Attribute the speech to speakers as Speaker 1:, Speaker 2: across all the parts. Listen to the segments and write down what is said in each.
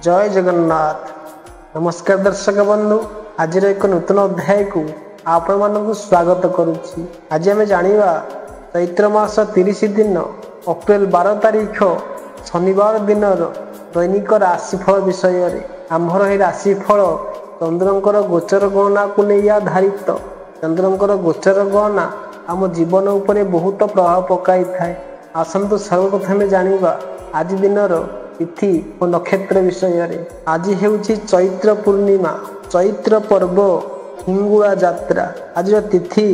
Speaker 1: जय जगन्नाथ। नमस्कार दर्शक बंधु, आज एक नूतन अध्याय को आपण मानक स्वागत करुच्ची। आज आम जानिबा चैत्र मास 30 दिन अप्रैल 12 तारीख शनिवार दिन दैनिक राशिफल विषय। आम्भर यह राशिफल चंद्रंकर गोचर गणना को नहीं आधारित। चंद्रंकर गोचर गणना आम जीवन उपरे बहुत प्रभाव पकाई थाए। आसंतु सर्वप्रथमे जानिबा आज दिनर तिथि और नक्षत्र विषय। आज हेउछि चैत्र पूर्णिमा, चैत्र पर्व हिंगुआ यात्रा। आज तिथि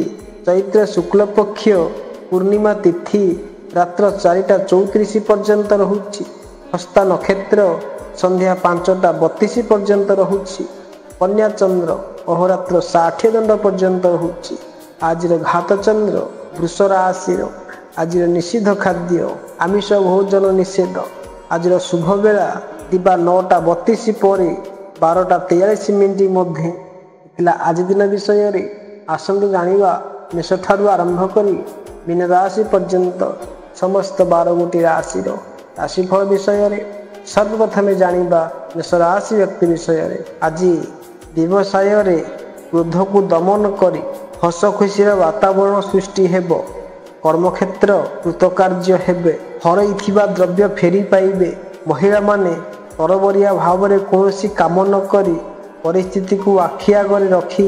Speaker 1: चैत्र शुक्ल पक्ष पूर्णिमा तिथि रात्र 4:34 पर्यंत रहुछि। हस्ता नक्षत्र संध्या 5:32 पर्यंत रहुछि। कन्या चंद्र अहोरात्र 60 दंड पर्यंत रहुछि। आज घात चंद्र वृष राशि। आज निषिद्ध खाद्य आमिष भोजन निषेध। आज शुभ बेला दिबा 9:32 पर 12:43 मध्य। आज दिन विषय आसंतु जानिबा मेष ठारू आरंभ करी मीन राशि पर्यंत समस्त 12 गोटी राशि राशिफल विषय। सर्वप्रथमे जानिबा मेष राशि व्यक्ति विषय। आज व्यवसाय क्रोध को दमन करी हस खुशी वातावरण सृष्टि हेब। कर्मक्षेत्र कृतकार्य हेबे। हरइथिबा द्रव्य फेरी पाइबे। महिला माने तरबरिया भाव में कौन काम न करी परिस्थिति को आखि आगे रखी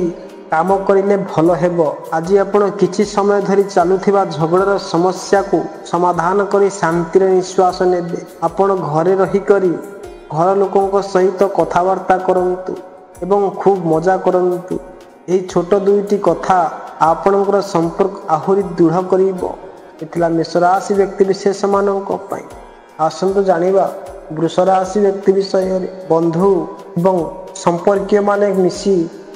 Speaker 1: काम करिले भल हेब। आज आपण किछि समय धरी चालुथिबा झगड़ार समस्या को समाधान करी शांतिर निश्वास नेबे। आपण घरे रही करी घर लोकों सहित कथबार्ता करंतु एवं खूब मजा करंतु। यही छोट दुईटी कथा आपणकर संपर्क आहुरी दृढ़ करिबो। इतला मेष राशि व्यक्ति विशेष मानक पई। आसंतु जानिबा वृष राशि व्यक्ति विषय। बंधु एवं संपर्कीय माने मिसी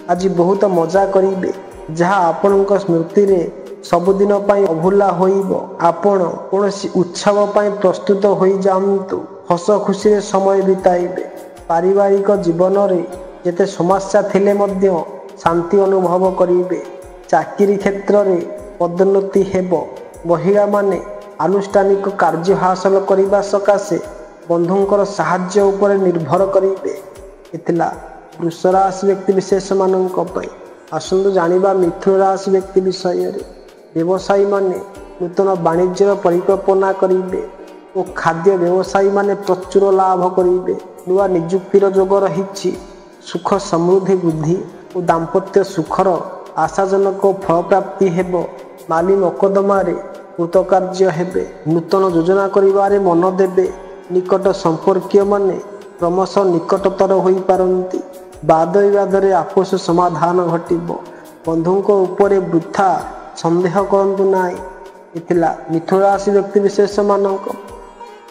Speaker 1: आज बहुत मजा करिबे, जहाँ आपणक स्मृति रे सबुदिन पई अभुला होइबो। आपण कोनोसी उत्सव पई प्रस्तुत होई जांतु। हस खुशी रे समय बिताइबे। पारिवारिक जीवन रे जेते समस्या थिले मध्य शांति अनुभव करिबे। चाकरी क्षेत्र रे पदोन्नति हेबो। महिला माने आनुष्ठानिक कार्य हासिल करिबा सकाशे बंधुंकर साहाय्य उपर निर्भर करिबे। इतला वृष राशि व्यक्ति विशेष मानक पई। आसंतु जानिबा मिथुन राशि व्यक्ति विषय। व्यवसायी माने नूतन वाणिज्यर परिकल्पना करिबे और खाद्य व्यवसायी माने प्रचुर लाभ करिबे। नुआ नियुक्तिर जोग रहिछि। सुख समृद्धि वृद्धि और दाम्पत्य सुखर आशाजनक फल प्राप्ति हेब। माली मकदमा कृतकार्य हेबे। नूतन योजना करिबारे मन देबे। निकट संपर्कीय माने क्रमशः निकटतर होई पारंती। वाद विवाद रे आपस समाधान घटिबो। बंधुंक उपरे वृथा संदेह करंतु नाई। इथिला मिथुन राशि व्यक्ति विशेष मानक।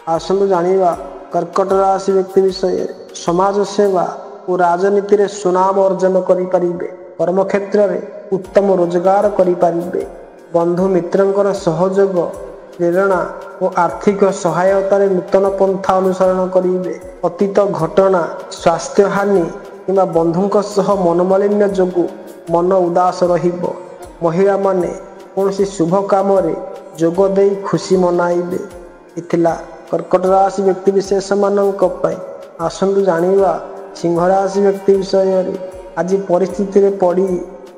Speaker 1: आसंतु जानिबा कर्कट राशि व्यक्ति विषय। समाज सेवा और राजनीति रे सुनाम अर्जन करि परिबे। कर्मक्षेत्र रे उत्तम रोजगार करि परिबे। बंधु मित्रंकर सहयोग प्रेरणा और आर्थिक सहायता रे नूतन पंथा अनुसरण करिबे। अतीत घटना स्वास्थ्य हानि किंवा बंधुंक सह मनमालिन्य जोगु मन उदास रहिबो। महिला माने कोनोसी शुभ काम रे जोग देई खुशी मनाइबे। इथिला कर्कट राशि व्यक्ति विशेष मानक पई। आसंतु जानिबा सिंह राशि व्यक्ति विषय। आज परिस्थिति रे पड़ी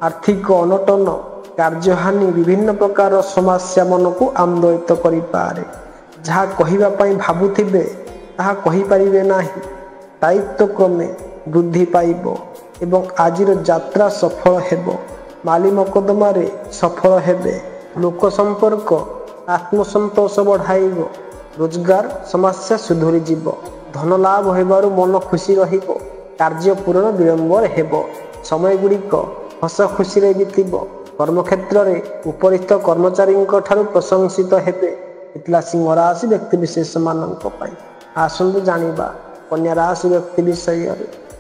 Speaker 1: आर्थिक अनटन कार्यहानि विभिन्न प्रकार समस्या मन को आंदोलित करि पारे। जहाँ कहिबा पई भाबुथिबे ताहा कहि परिबे नाही। दायित्व क्रमे वृद्धि पाइबो एवं आजिर यात्रा सफल हेबो। माली मकदमा रे सफल हेबे। लोक संपर्क आत्मसंतोष बढ़ाइबो। रोजगार समस्या सुधुरी जीवो। धन लाभ हेबारु मन खुशी रहिबो। कार्य पूर्ण विलंब हेबो। समय गुड़िक हस खुशी रे बीतिबो। कर्मक्षेत्र रे उपरिस्थ कर्मचारी ठारू प्रशंसित हेबे। इतला सिंह राशि व्यक्ति विशेष मानक पई। आसंतु जानिबा कन्या राशि व्यक्ति विषय।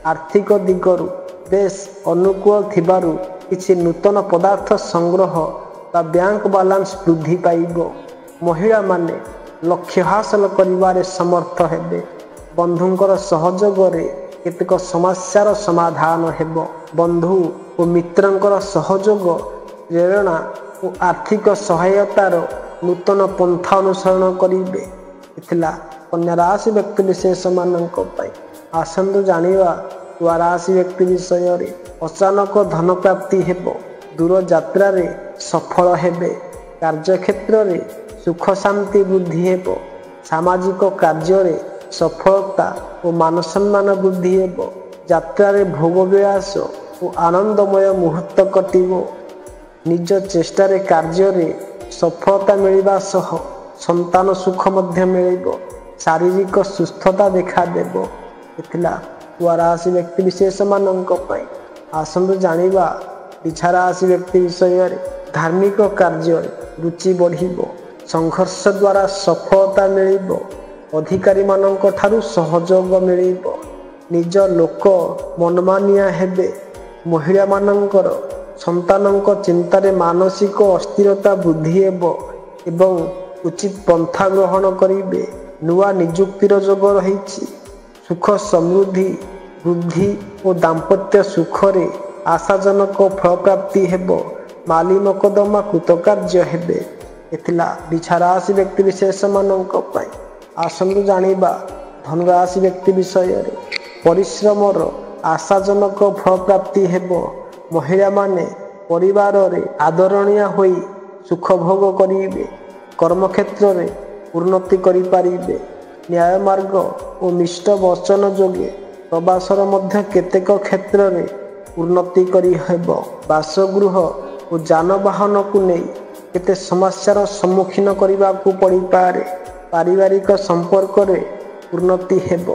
Speaker 1: आर्थिक दिगरु बेस अनुकूल थिबारु किछि नूतन पदार्थ संग्रह बा बैंक बैलेंस वृद्धि पाइबो। महिला माने लक्ष्य हासिल करिबारे समर्थ हेबे। बंधुंकर सहयोग रे केतेक समस्यार समाधान हेबो। बंधु और मित्रंकर सहयोग प्रेरणा और आर्थिक सहायतार नूतन पंथा अनुसरण करिबे। इथिला कन्या राशि व्यक्ति विशेष मानक पई। ଆସନ୍ତୁ ଜାଣିବା ତୁଳା ରାଶି ବ୍ୟକ୍ତି ବିଷୟରେ। ଅଚାନକ ଧନ ପ୍ରାପ୍ତି ହେବ। ଦୂର ଯାତ୍ରାରେ ସଫଳ ହେବେ। କାର୍ଯ୍ୟକ୍ଷେତ୍ରରେ ସୁଖ ଶାନ୍ତି ବୃଦ୍ଧି ହେବ। ସାମାଜିକ କାର୍ଯ୍ୟରେ ସଫଳତା ଓ ମାନସମ୍ମାନ ବୃଦ୍ଧି ହେବ। ଯାତ୍ରାରେ ଭୋଗ ବିଳାସ ଓ ଆନନ୍ଦମୟ ମୁହୂର୍ତ୍ତ କଟିବ। ନିଜ ଚେଷ୍ଟାରେ କାର୍ଯ୍ୟରେ ସଫଳତା ମିଳିବା ସହ ସନ୍ତାନ ସୁଖ ମଧ୍ୟ ମିଳିବ। ଶାରୀରିକ ସୁସ୍ଥତା ଦେଖାଦେବ। ଏଥିଲା ତୁଳା ରାଶି ବ୍ୟକ୍ତି ବିଶେଷମାନଙ୍କ ପାଇଁ। ଆସନ୍ତୁ ଜାଣିବା ବିଛା ରାଶି ବ୍ୟକ୍ତି ବିଷୟରେ। ଧାର୍ମିକ କାର୍ଯ୍ୟରେ ରୁଚି ବଢ଼ିବ। ସଂଘର୍ଷ ଦ୍ୱାରା ସଫଳତା ମିଳିବ। ଅଧିକାରୀମାନଙ୍କ ଠାରୁ ସହଯୋଗ ମିଳିବ। ନିଜ ଲୋକ ମନମାନିଆ ହେବେ। ମହିଳାମାନଙ୍କର ସନ୍ତାନଙ୍କ ଚିନ୍ତାରେ ମାନସିକ ଅସ୍ଥିରତା ବୃଦ୍ଧି ହେବ ଏବଂ ଉଚିତ ପନ୍ଥା ଗ୍ରହଣ କରିବେ। ନୂଆ ନିଯୁକ୍ତିର ଯୋଗ ରହିଛି। ସୁଖ ସମୃଦ୍ଧି ବୃଦ୍ଧି ଓ ଦାମ୍ପତ୍ୟ ସୁଖରେ ଆଶାଜନକ ଫଳପ୍ରାପ୍ତି ହେବ। ମାଲି ମକଦ୍ଦମା କୃତକାର୍ଯ୍ୟ ହେବେ। ଏଥିଲା ବିଛା ରାଶି ବ୍ୟକ୍ତି ବିଶେଷମାନଙ୍କ ପାଇଁ। ଆସନ୍ତୁ ଜାଣିବା ଧନୁରାଶି ବ୍ୟକ୍ତି ବିଷୟରେ। ପରିଶ୍ରମର ଆଶାଜନକ ଫଳପ୍ରାପ୍ତି ହେବ। ମହିଳାମାନେ ପରିବାରରେ ଆଦରଣୀୟ ହୋଇ ସୁଖ ଭୋଗ କରିବେ। କର୍ମକ୍ଷେତ୍ରରେ ଉନ୍ନତି କରିପାରିବେ। ନ୍ୟାୟମାର୍ଗ ଓ ମିଷ୍ଟ ବଚନ ଯୋଗେ ପ୍ରବାସର ମଧ୍ୟ କେତେକ କ୍ଷେତ୍ରରେ ଉନ୍ନତି କରିହେବ। ବାସଗୃହ ଓ ଯାନବାହନକୁ ନେଇ କେତେ ସମସ୍ୟାର ସମ୍ମୁଖୀନ କରିବାକୁ ପଡ଼ିପାରେ। ପାରିବାରିକ ସମ୍ପର୍କରେ ଉନ୍ନତି ହେବ।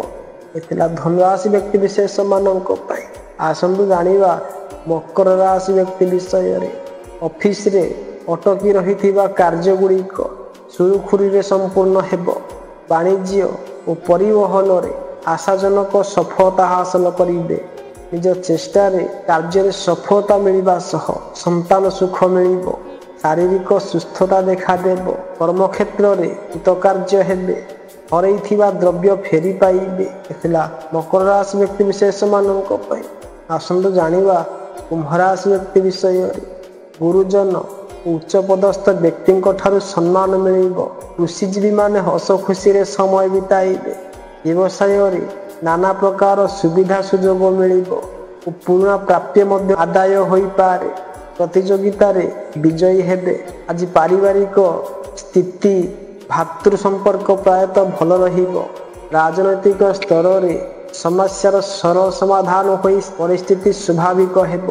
Speaker 1: ଏଥିଲା ଧନୁରାଶି ବ୍ୟକ୍ତି ବିଶେଷମାନଙ୍କ ପାଇଁ। ଆସନ୍ତୁ ଜାଣିବା ମକର ରାଶି ବ୍ୟକ୍ତି ବିଷୟରେ। ଅଫିସରେ ଅଟକି ରହିଥିବା କାର୍ଯ୍ୟଗୁଡ଼ିକ ସୁରୁଖୁରୁରେ ସମ୍ପୂର୍ଣ୍ଣ ହେବ। ବାଣିଜ୍ୟ ଓ ପରିବହନରେ ଆଶାଜନକ ସଫଳତା ହାସଲ କରିବେ। ନିଜ ଚେଷ୍ଟାରେ କାର୍ଯ୍ୟରେ ସଫଳତା ମିଳିବା ସହ ସନ୍ତାନ ସୁଖ ମିଳିବ। ଶାରୀରିକ ସୁସ୍ଥତା ଦେଖାଦେବ। କର୍ମକ୍ଷେତ୍ରରେ କୃତକାର୍ଯ୍ୟ ହେବେ। ହରେଇଥିବା ଦ୍ରବ୍ୟ ଫେରି ପାଇବେ। ଏଥିଲା ମକର ରାଶି ବ୍ୟକ୍ତି ବିଶେଷମାନଙ୍କ ପାଇଁ। ଆସନ୍ତୁ ଜାଣିବା କୁମ୍ଭ ରାଶି ବ୍ୟକ୍ତି ବିଷୟରେ। ଗୁରୁଜନ ଓ ଉଚ୍ଚପଦସ୍ଥ ବ୍ୟକ୍ତିଙ୍କ ଠାରୁ ସମ୍ମାନ ମିଳିବ। କୃଷିଜୀବୀମାନେ ହସ ଖୁସିରେ ସମୟ ବିତାଇବେ। ବ୍ୟବସାୟରେ ନାନା ପ୍ରକାର ସୁବିଧା ସୁଯୋଗ ମିଳିବ ଓ ପୁରୁଣା ପ୍ରାପ୍ୟ ମଧ୍ୟ ଆଦାୟ ହୋଇପାରେ। ପ୍ରତିଯୋଗିତାରେ ବିଜୟୀ ହେବେ। ଆଜି ପାରିବାରିକ ସ୍ଥିତି ଭାତୃ ସମ୍ପର୍କ ପ୍ରାୟତଃ ଭଲ ରହିବ। ରାଜନୈତିକ ସ୍ତରରେ ସମସ୍ୟାର ସରଳ ସମାଧାନ ହୋଇ ପରିସ୍ଥିତି ସ୍ୱାଭାବିକ ହେବ।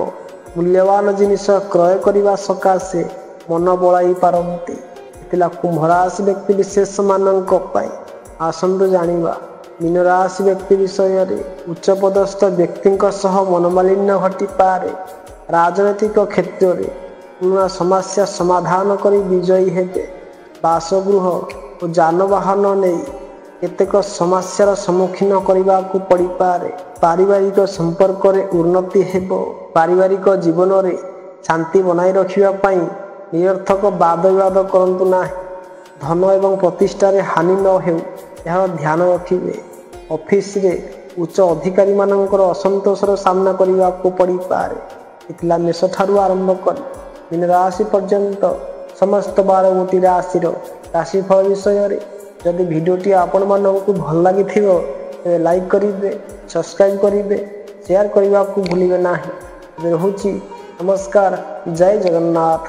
Speaker 1: ମୂଲ୍ୟବାନ ଜିନିଷ କ୍ରୟ କରିବା ସକାଶେ ମନ ବଳାଇ ପାରନ୍ତି। ଏଥିଲା କୁମ୍ଭ ରାଶି ବ୍ୟକ୍ତି ବିଶେଷମାନଙ୍କ ପାଇଁ। ଆସନ୍ତୁ ଜାଣିବା ମୀନ ରାଶି ବ୍ୟକ୍ତି ବିଷୟରେ। ଉଚ୍ଚପଦସ୍ଥ ବ୍ୟକ୍ତିଙ୍କ ସହ ମନୋମାଳିନ୍ୟ ଘଟିପାରେ। ରାଜନୈତିକ କ୍ଷେତ୍ରରେ ପୁରୁଣା ସମସ୍ୟା ସମାଧାନ କରି ବିଜୟୀ ହେବେ। ବାସଗୃହ ଓ ଯାନବାହନ ନେଇ କେତେକ ସମସ୍ୟାର ସମ୍ମୁଖୀନ କରିବାକୁ ପଡ଼ିପାରେ। ପାରିବାରିକ ସମ୍ପର୍କରେ ଉନ୍ନତି ହେବ। ପାରିବାରିକ ଜୀବନରେ ଶାନ୍ତି ବନାଇ ରଖିବା ପାଇଁ ନିରର୍ଥକ ବାଦ ବିବାଦ କରନ୍ତୁ ନାହିଁ। ଧନ ଏବଂ ପ୍ରତିଷ୍ଠାରେ ହାନି ନ ହେଉ ଏହାର ଧ୍ୟାନ ରଖିବେ। ଅଫିସରେ ଉଚ୍ଚ ଅଧିକାରୀମାନଙ୍କର ଅସନ୍ତୋଷର ସାମ୍ନା କରିବାକୁ ପଡ଼ିପାରେ। ଏଥିଲା ମେଷଠାରୁ ଆରମ୍ଭ କରି ମୀନ ରାଶି ପର୍ଯ୍ୟନ୍ତ ସମସ୍ତ 12ଗୋଟି ରାଶିର ରାଶିଫଳ ବିଷୟରେ। ଯଦି ଭିଡ଼ିଓଟି ଆପଣମାନଙ୍କୁ ଭଲ ଲାଗିଥିବ ତେବେ ଲାଇକ୍ କରିବେ, ସବସ୍କ୍ରାଇବ୍ କରିବେ, ସେୟାର କରିବାକୁ ଭୁଲିବେ ନାହିଁ। ଏବେ ରହୁଛି। ନମସ୍କାର। ଜୟ ଜଗନ୍ନାଥ।